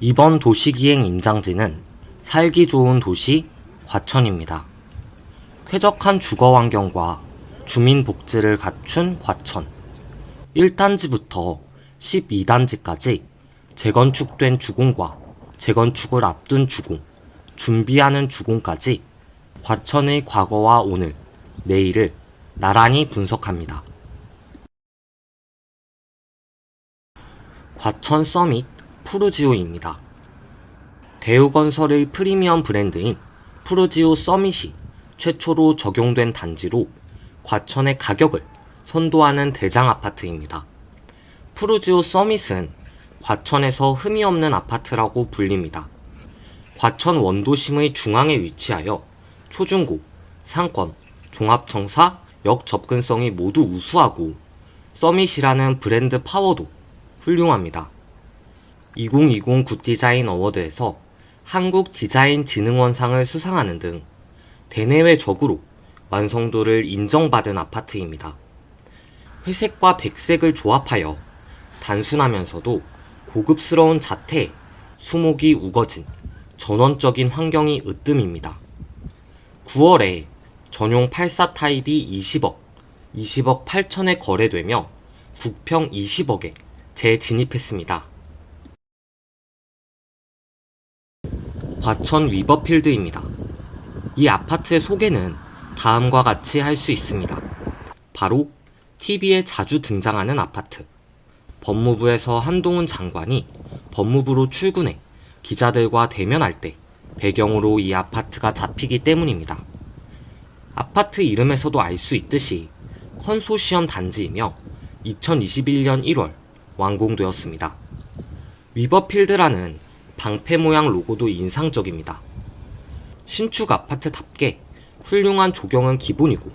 이번 도시기행 임장지는 살기 좋은 도시 과천입니다. 쾌적한 주거 환경과 주민 복지를 갖춘 과천. 1단지부터 12단지까지 재건축된 주공과 재건축을 앞둔 주공, 준비하는 주공까지 과천의 과거와 오늘, 내일을 나란히 분석합니다. 과천 서밋 푸르지오입니다. 대우건설의 프리미엄 브랜드인 푸르지오 서밋이 최초로 적용된 단지로 과천의 가격을 선도하는 대장 아파트입니다. 푸르지오 서밋은 과천에서 흠이 없는 아파트라고 불립니다. 과천 원도심의 중앙에 위치하여 초중고, 상권, 종합청사, 역 접근성이 모두 우수하고 서밋이라는 브랜드 파워도 훌륭합니다. 2020 굿디자인 어워드에서 한국 디자인 진흥원상을 수상하는 등 대내외적으로 완성도를 인정받은 아파트입니다. 회색과 백색을 조합하여 단순하면서도 고급스러운 자태에 수목이 우거진 전원적인 환경이 으뜸입니다. 9월에 전용 84 타입이 20억 8천에 거래되며 국평 20억에 재진입했습니다. 과천 위버필드입니다. 이 아파트의 소개는 다음과 같이 할 수 있습니다. 바로 TV에 자주 등장하는 아파트. 법무부에서 한동훈 장관이 법무부로 출근해 기자들과 대면할 때 배경으로 이 아파트가 잡히기 때문입니다. 아파트 이름에서도 알 수 있듯이 컨소시엄 단지이며 2021년 1월 완공되었습니다. 위버필드라는 방패 모양 로고도 인상적입니다. 신축 아파트답게 훌륭한 조경은 기본이고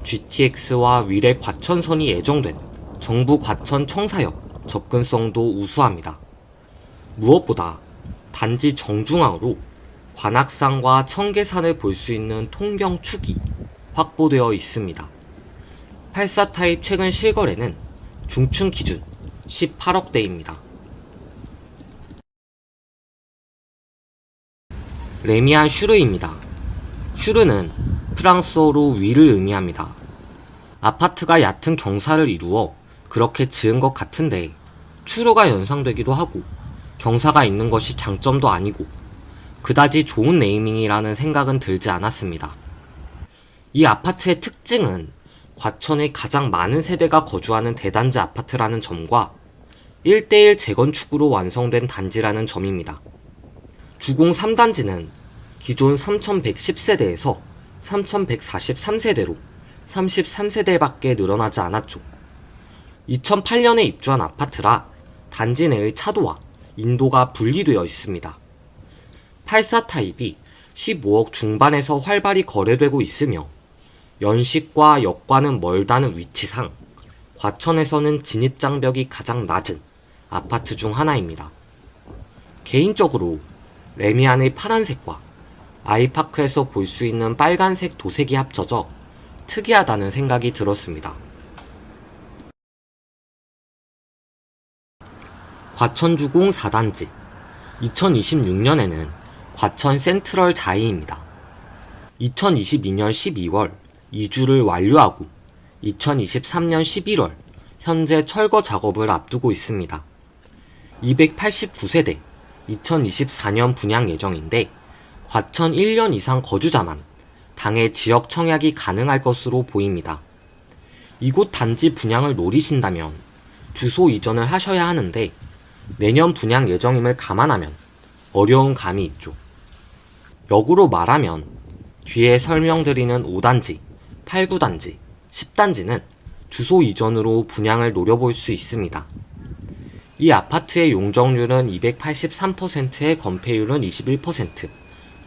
GTX와 위례 과천선이 예정된 정부 과천 청사역 접근성도 우수합니다. 무엇보다 단지 정중앙으로 관악산과 청계산을 볼 수 있는 통경축이 확보되어 있습니다. 84 타입 최근 실거래는 중층 기준 18억대입니다. 레미안 슈르입니다. 슈르는 프랑스어로 위를 의미합니다. 아파트가 얕은 경사를 이루어 그렇게 지은 것 같은데 추루가 연상되기도 하고 경사가 있는 것이 장점도 아니고 그다지 좋은 네이밍이라는 생각은 들지 않았습니다. 이 아파트의 특징은 과천의 가장 많은 세대가 거주하는 대단지 아파트라는 점과 1대1 재건축으로 완성된 단지라는 점입니다. 주공 3단지는 기존 3110세대에서 3143세대로 33세대밖에 늘어나지 않았죠. 2008년에 입주한 아파트라 단지 내의 차도와 인도가 분리되어 있습니다. 84 타입이 15억 중반에서 활발히 거래되고 있으며 연식과 역과는 멀다는 위치상 과천에서는 진입장벽이 가장 낮은 아파트 중 하나입니다. 개인적으로 레미안의 파란색과 아이파크에서 볼 수 있는 빨간색 도색이 합쳐져 특이하다는 생각이 들었습니다. 과천주공 4단지 2026년에는 과천 센트럴 자이입니다. 2022년 12월 이주를 완료하고 2023년 11월 현재 철거 작업을 앞두고 있습니다. 289세대 2024년 분양 예정인데 과천 1년 이상 거주자만 당해 지역 청약이 가능할 것으로 보입니다. 이곳 단지 분양을 노리신다면 주소 이전을 하셔야 하는데 내년 분양 예정임을 감안하면 어려운 감이 있죠. 역으로 말하면 뒤에 설명드리는 5단지, 8, 9단지, 10단지는 주소 이전으로 분양을 노려볼 수 있습니다. 이 아파트의 용적률은 283%에 건폐율은 21%,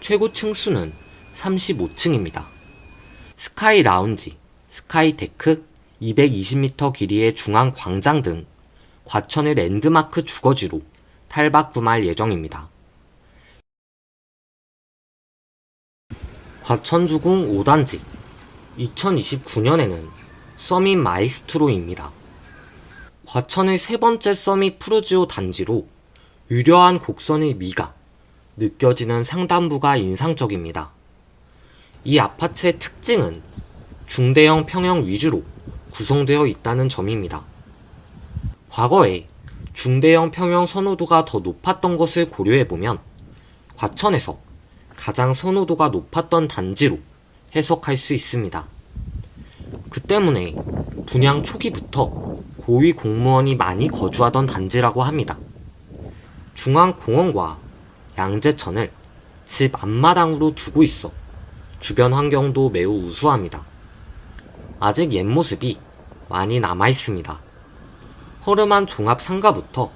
최고 층수는 35층입니다. 스카이 라운지, 스카이 데크, 220m 길이의 중앙 광장 등 과천의 랜드마크 주거지로 탈바꿈할 예정입니다. 과천주공 5단지 2029년에는 서밋 마이스트로입니다. 과천의 세 번째 서밋 푸르지오 단지로 유려한 곡선의 미가 느껴지는 상단부가 인상적입니다. 이 아파트의 특징은 중대형 평형 위주로 구성되어 있다는 점입니다. 과거에 중대형 평형 선호도가 더 높았던 것을 고려해보면 과천에서 가장 선호도가 높았던 단지로 해석할 수 있습니다. 그 때문에 분양 초기부터 고위 공무원이 많이 거주하던 단지라고 합니다. 중앙공원과 양재천을 집 앞마당으로 두고 있어 주변 환경도 매우 우수합니다. 아직 옛 모습이 많이 남아있습니다. 허름한 종합 상가부터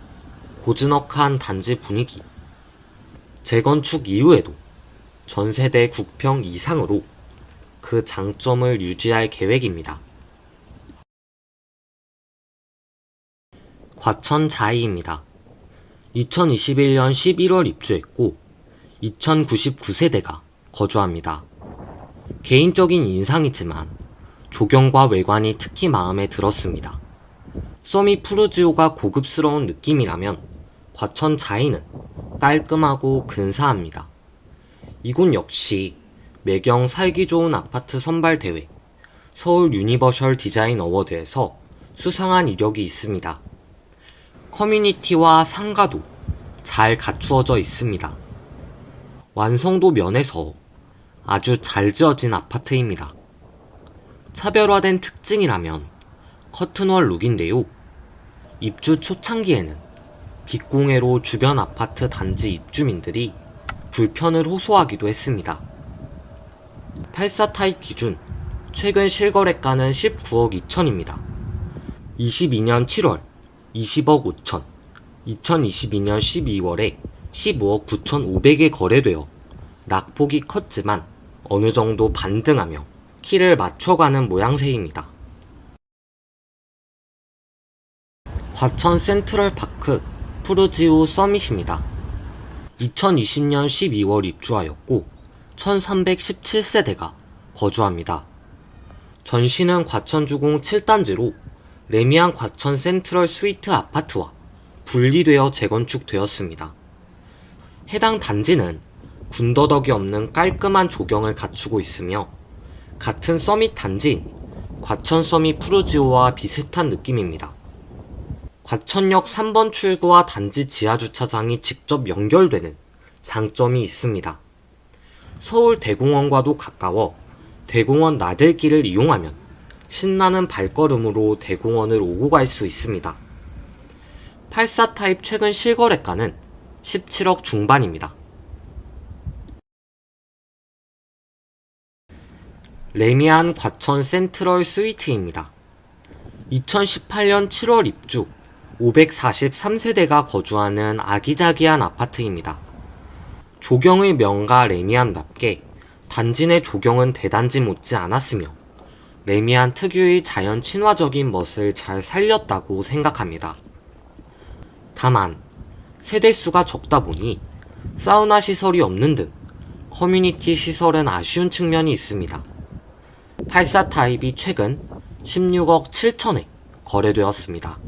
고즈넉한 단지 분위기, 재건축 이후에도 전세대 9평 이상으로 그 장점을 유지할 계획입니다. 과천 자이입니다. 2021년 11월 입주했고 2099세대가 거주합니다. 개인적인 인상이지만 조경과 외관이 특히 마음에 들었습니다. 써미 푸르지오가 고급스러운 느낌이라면 과천 자이는 깔끔하고 근사합니다. 이곳 역시 매경 살기 좋은 아파트 선발대회 서울 유니버셜 디자인 어워드에서 수상한 이력이 있습니다. 커뮤니티와 상가도 잘 갖추어져 있습니다. 완성도 면에서 아주 잘 지어진 아파트입니다. 차별화된 특징이라면 커튼월 룩인데요. 입주 초창기에는 빗공해로 주변 아파트 단지 입주민들이 불편을 호소하기도 했습니다. 84 타입 기준 최근 실거래가는 19억 2천입니다. 22년 7월 20억 5천, 2022년 12월에 15억 9천5백에 거래되어 낙폭이 컸지만 어느 정도 반등하며 키를 맞춰가는 모양새입니다. 과천 센트럴파크 푸르지오 서밋입니다. 2020년 12월 입주하였고 1317세대가 거주합니다. 전시는 과천주공 7단지로 레미안 과천 센트럴 스위트 아파트와 분리되어 재건축되었습니다. 해당 단지는 군더더기 없는 깔끔한 조경을 갖추고 있으며 같은 서밋 단지인 과천 서밋 푸르지오와 비슷한 느낌입니다. 과천역 3번 출구와 단지 지하주차장이 직접 연결되는 장점이 있습니다. 서울 대공원과도 가까워 대공원 나들길을 이용하면 신나는 발걸음으로 대공원을 오고 갈 수 있습니다. 84 타입 최근 실거래가는 17억 중반입니다. 레미안 과천 센트럴 스위트입니다. 2018년 7월 입주 543세대가 거주하는 아기자기한 아파트입니다. 조경의 명가 레미안답게 단지 내 조경은 대단지 못지 않았으며 레미안 특유의 자연 친화적인 멋을 잘 살렸다고 생각합니다. 다만 세대수가 적다 보니 사우나 시설이 없는 등 커뮤니티 시설은 아쉬운 측면이 있습니다. 84 타입이 최근 16억 7천에 거래되었습니다.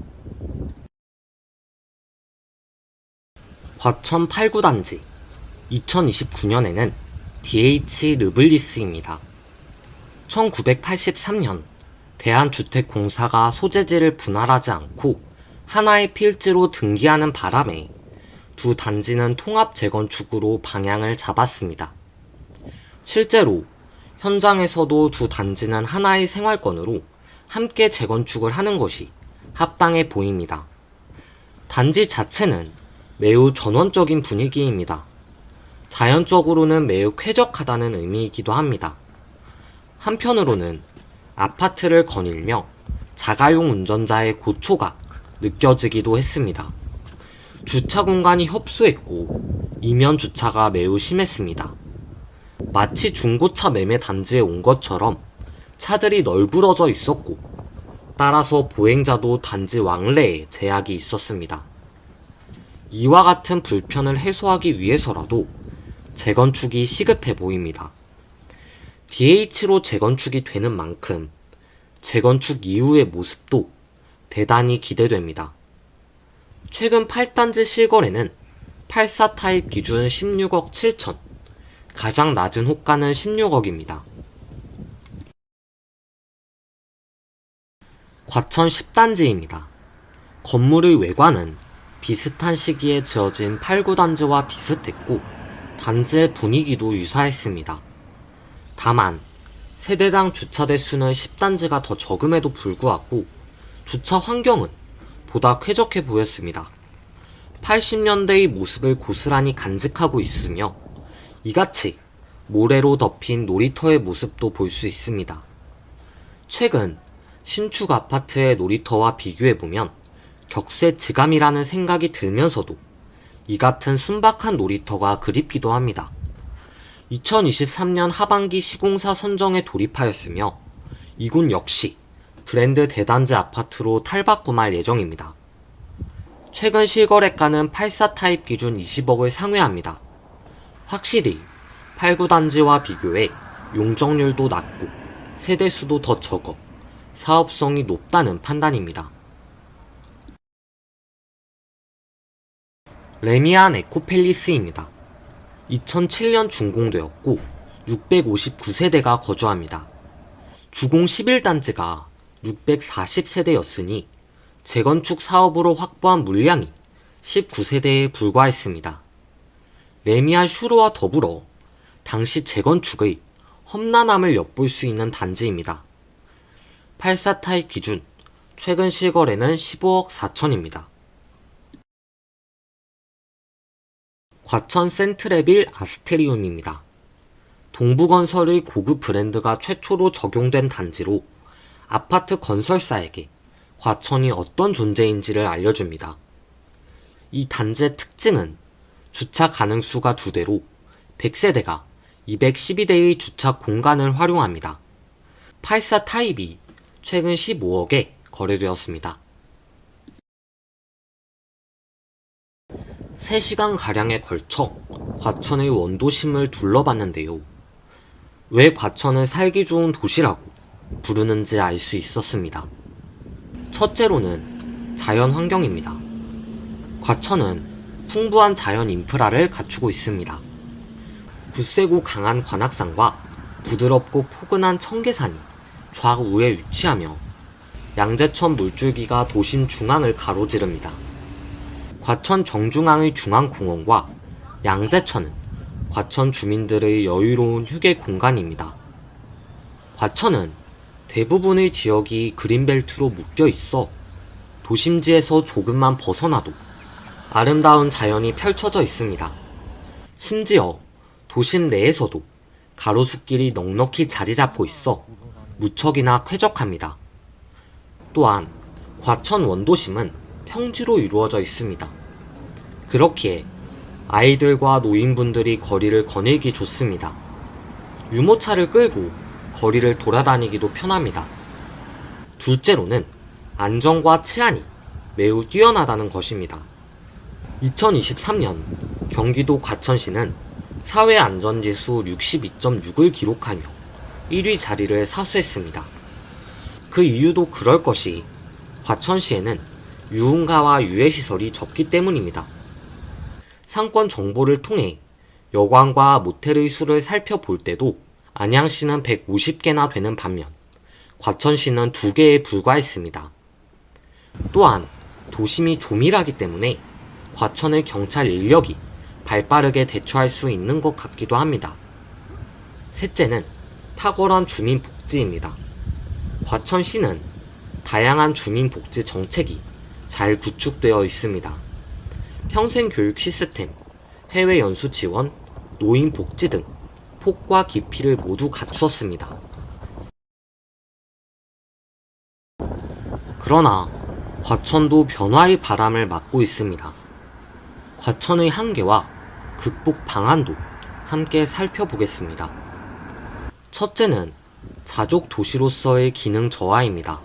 과천 8구단지 2029년에는 DH 르블리스입니다. 1983년 대한주택공사가 소재지를 분할하지 않고 하나의 필지로 등기하는 바람에 두 단지는 통합 재건축으로 방향을 잡았습니다. 실제로 현장에서도 두 단지는 하나의 생활권으로 함께 재건축을 하는 것이 합당해 보입니다. 단지 자체는 매우 전원적인 분위기입니다. 자연적으로는 매우 쾌적하다는 의미이기도 합니다. 한편으로는 아파트를 거닐며 자가용 운전자의 고초가 느껴지기도 했습니다. 주차 공간이 협소했고 이면 주차가 매우 심했습니다. 마치 중고차 매매 단지에 온 것처럼 차들이 널브러져 있었고 따라서 보행자도 단지 왕래에 제약이 있었습니다. 이와 같은 불편을 해소하기 위해서라도 재건축이 시급해 보입니다. DH로 재건축이 되는 만큼 재건축 이후의 모습도 대단히 기대됩니다. 최근 8단지 실거래는 84 타입 기준 16억 7천, 가장 낮은 호가는 16억입니다. 과천 10단지입니다. 건물의 외관은 비슷한 시기에 지어진 8, 9단지와 비슷했고 단지의 분위기도 유사했습니다. 다만 세대당 주차 대수는 10단지가 더 적음에도 불구하고 주차 환경은 보다 쾌적해 보였습니다. 80년대의 모습을 고스란히 간직하고 있으며 이같이 모래로 덮인 놀이터의 모습도 볼 수 있습니다. 최근 신축 아파트의 놀이터와 비교해보면 격세지감이라는 생각이 들면서도 이 같은 순박한 놀이터가 그립기도 합니다. 2023년 하반기 시공사 선정에 돌입하였으며 이곳 역시 브랜드 대단지 아파트로 탈바꿈할 예정입니다. 최근 실거래가는 84 타입 기준 20억을 상회합니다. 확실히 8, 9단지와 비교해 용적률도 낮고 세대수도 더 적어 사업성이 높다는 판단입니다. 레미안 에코팰리스입니다. 2007년 준공되었고 659세대가 거주합니다. 주공 11단지가 640세대였으니 재건축 사업으로 확보한 물량이 19세대에 불과했습니다. 레미안 슈르와 더불어 당시 재건축의 험난함을 엿볼 수 있는 단지입니다. 84 타입 기준 최근 실거래는 15억 4천입니다. 과천 센트레빌 아스테리움입니다. 동부건설의 고급 브랜드가 최초로 적용된 단지로 아파트 건설사에게 과천이 어떤 존재인지를 알려줍니다. 이 단지의 특징은 주차 가능수가 2대로 100세대가 212대의 주차 공간을 활용합니다. 84 타입이 최근 15억에 거래되었습니다. 3시간가량에 걸쳐 과천의 원도심을 둘러봤는데요. 왜 과천을 살기 좋은 도시라고 부르는지 알 수 있었습니다. 첫째로는 자연 환경입니다. 과천은 풍부한 자연 인프라를 갖추고 있습니다. 굳세고 강한 관악산과 부드럽고 포근한 청계산이 좌우에 위치하며 양재천 물줄기가 도심 중앙을 가로지릅니다. 과천 정중앙의 중앙공원과 양재천은 과천 주민들의 여유로운 휴게 공간입니다. 과천은 대부분의 지역이 그린벨트로 묶여 있어 도심지에서 조금만 벗어나도 아름다운 자연이 펼쳐져 있습니다. 심지어 도심 내에서도 가로수길이 넉넉히 자리 잡고 있어 무척이나 쾌적합니다. 또한 과천 원도심은 평지로 이루어져 있습니다. 그렇기에 아이들과 노인분들이 거리를 거닐기 좋습니다. 유모차를 끌고 거리를 돌아다니기도 편합니다. 둘째로는 안전과 치안이 매우 뛰어나다는 것입니다. 2023년 경기도 과천시는 사회안전지수 62.6을 기록하며 1위 자리를 사수했습니다. 그 이유도 그럴 것이 과천시에는 유흥가와 유해시설이 적기 때문입니다. 상권 정보를 통해 여관과 모텔의 수를 살펴볼 때도 안양시는 150개나 되는 반면 과천시는 2개에 불과했습니다. 또한 도심이 조밀하기 때문에 과천의 경찰 인력이 발빠르게 대처할 수 있는 것 같기도 합니다. 셋째는 탁월한 주민복지입니다. 과천시는 다양한 주민복지 정책이 잘 구축되어 있습니다. 평생교육 시스템, 해외 연수 지원, 노인 복지 등 폭과 깊이를 모두 갖추었습니다. 그러나 과천도 변화의 바람을 맞고 있습니다. 과천의 한계와 극복 방안도 함께 살펴보겠습니다. 첫째는 자족 도시로서의 기능 저하입니다.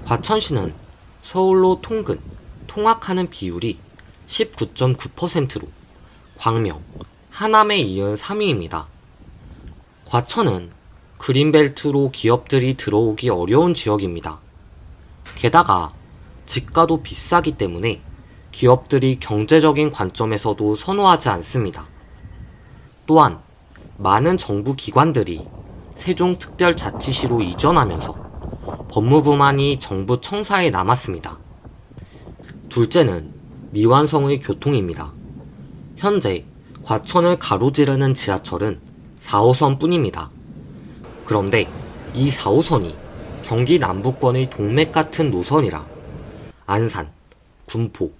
과천시는 서울로 통근, 통학하는 비율이 19.9%로 광명, 하남에 이은 3위입니다. 과천은 그린벨트로 기업들이 들어오기 어려운 지역입니다. 게다가 집가도 비싸기 때문에 기업들이 경제적인 관점에서도 선호하지 않습니다. 또한 많은 정부 기관들이 세종특별자치시로 이전하면서 법무부만이 정부 청사에 남았습니다. 둘째는 미완성의 교통입니다. 현재 과천을 가로지르는 지하철은 4호선 뿐입니다. 그런데 이 4호선이 경기 남부권의 동맥 같은 노선이라 안산, 군포,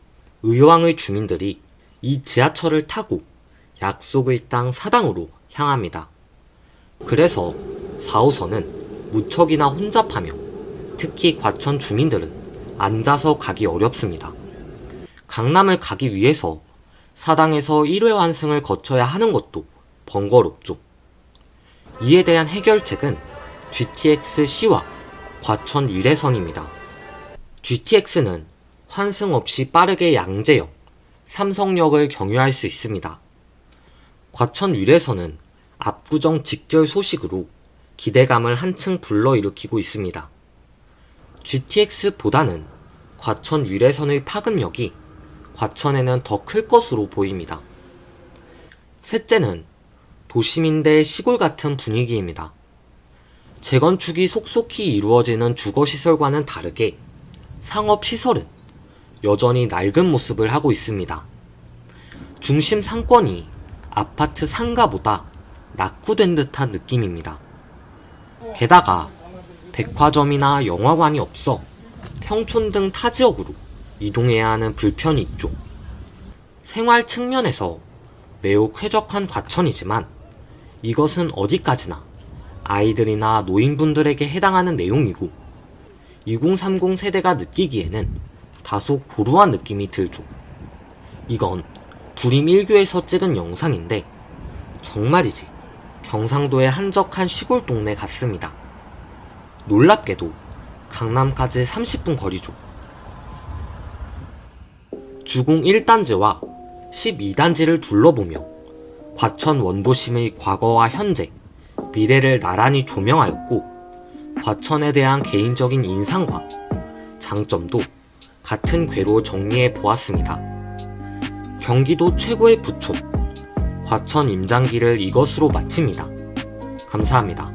의왕의 주민들이 이 지하철을 타고 약속의 땅 사당으로 향합니다. 그래서 4호선은 무척이나 혼잡하며 특히 과천 주민들은 앉아서 가기 어렵습니다. 강남을 가기 위해서 사당에서 1회 완승을 거쳐야 하는 것도 번거롭죠. 이에 대한 해결책은 GTX-C와 과천 위례선입니다. GTX는 환승 없이 빠르게 양재역, 삼성역을 경유할 수 있습니다. 과천 위례선은 압구정 직결 소식으로 기대감을 한층 불러일으키고 있습니다. GTX보다는 과천 위례선의 파급력이 과천에는 더 클 것으로 보입니다. 셋째는 도심인데 시골 같은 분위기입니다. 재건축이 속속히 이루어지는 주거시설과는 다르게 상업시설은 여전히 낡은 모습을 하고 있습니다. 중심 상권이 아파트 상가보다 낙후된 듯한 느낌입니다. 게다가 백화점이나 영화관이 없어 평촌 등 타 지역으로 이동해야 하는 불편이 있죠. 생활 측면에서 매우 쾌적한 과천이지만 이것은 어디까지나 아이들이나 노인분들에게 해당하는 내용이고 2030 세대가 느끼기에는 다소 고루한 느낌이 들죠. 이건 불임 1교에서 찍은 영상인데 정말이지 경상도의 한적한 시골 동네 같습니다. 놀랍게도 강남까지 30분 거리죠. 주공 1단지와 12단지를 둘러보며 과천 원도심의 과거와 현재, 미래를 나란히 조명하였고 과천에 대한 개인적인 인상과 장점도 같은 궤로 정리해 보았습니다. 경기도 최고의 부촌, 과천 임장기를 이것으로 마칩니다. 감사합니다.